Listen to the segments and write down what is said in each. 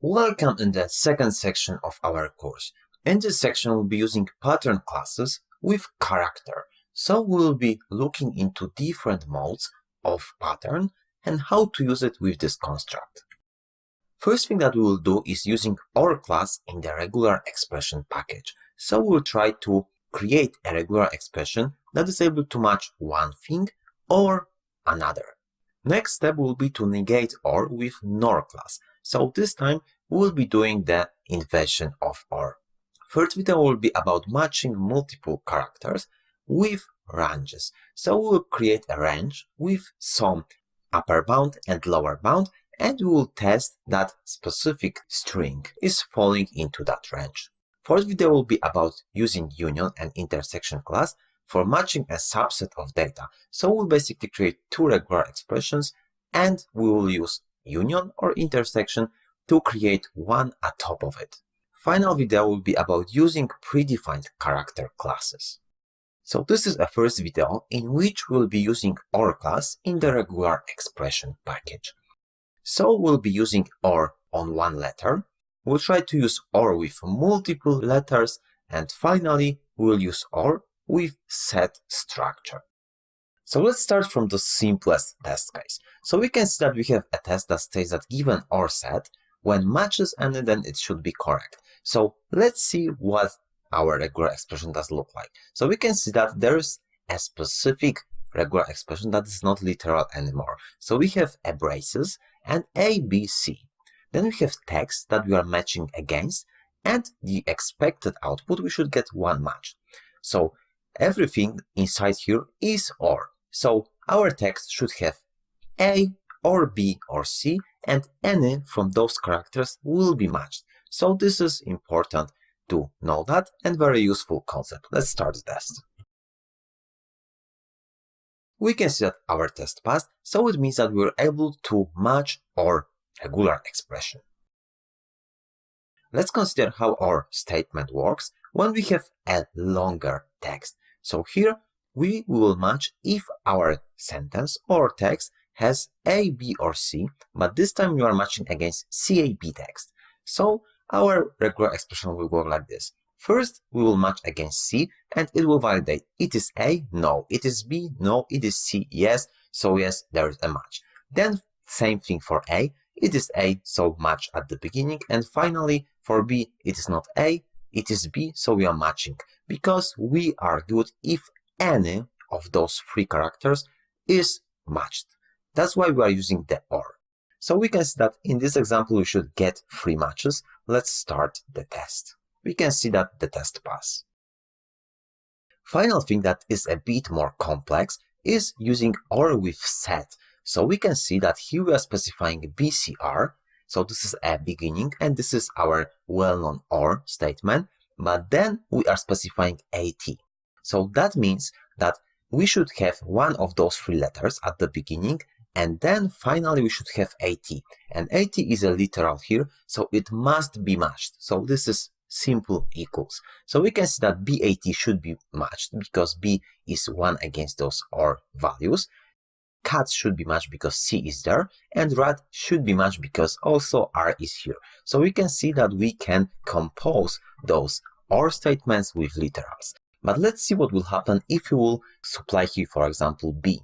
Welcome in the second section of our course. In this section, we'll be using pattern classes with character. So we'll be looking into different modes of pattern and how to use it with this construct. First thing that we will do is using OR class in the regular expression package. So we'll try to create a regular expression that is able to match one thing or another. Next step will be to negate OR with NOR class. So this time we'll be doing the inversion of OR. Third video will be about matching multiple characters with ranges. So we'll create a range with some upper bound and lower bound, and we will test that specific string is falling into that range. Fourth video will be about using union and intersection class for matching a subset of data. So we'll basically create two regular expressions and we will use union or intersection to create one at top of it. Final video will be about using predefined character classes. So this is a first video in which we'll be using OR class in the regular expression package. So we'll be using OR on one letter. We'll try to use OR with multiple letters, and finally we'll use OR with set structure. So let's start from the simplest test case. So we can see that we have a test that states that given OR set, when matches and then it should be correct. So let's see what our regular expression does look like. So we can see that there is a specific regular expression that is not literal anymore. So we have a braces and A, B, C. Then we have text that we are matching against, and the expected output we should get one match. So everything inside here is OR. So our text should have A or B or C, and any from those characters will be matched. So this is important to know that, and very useful concept. Let's start the test. We can see that our test passed, so it means that we were able to match our regular expression. Let's consider how our statement works when we have a longer text. So here we will match if our sentence or text has A, B or C, but this time we are matching against CAB text. So our regular expression will work like this. First, we will match against C and it will validate. It is A, no. It is B, no. It is C, yes. So yes, there is a match. Then same thing for A. It is A, so match at the beginning. And finally, for B, it is not A, it is B, so we are matching. Because we are good if any of those three characters is matched. That's why we are using the OR. So we can see that in this example, we should get 3 matches. Let's start the test. We can see that the test pass. Final thing that is a bit more complex is using OR with set. So we can see that here we are specifying BCR. So this is a beginning and this is our well-known OR statement. But then we are specifying AT. So that means that we should have one of those 3 letters at the beginning, and then finally we should have AT. And AT is a literal here, so it must be matched. So this is simple equals. So we can see that BAT should be matched because B is 1 against those OR values. Cat should be matched because C is there, and rat should be matched because also R is here. So we can see that we can compose those OR statements with literals. But let's see what will happen if we will supply here, for example, B.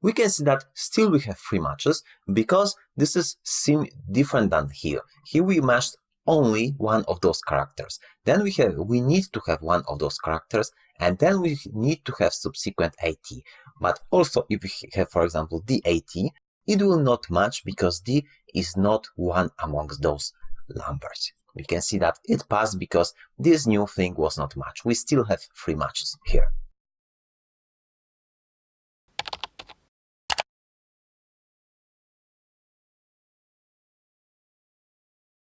We can see that still we have 3 matches because this is different than here. Here we matched only one of those characters. Then we need to have one of those characters, and then we need to have subsequent AT. But also if we have, for example, DAT, it will not match because D is not one amongst those numbers. We can see that it passed because this new thing was not matched. We still have 3 matches here.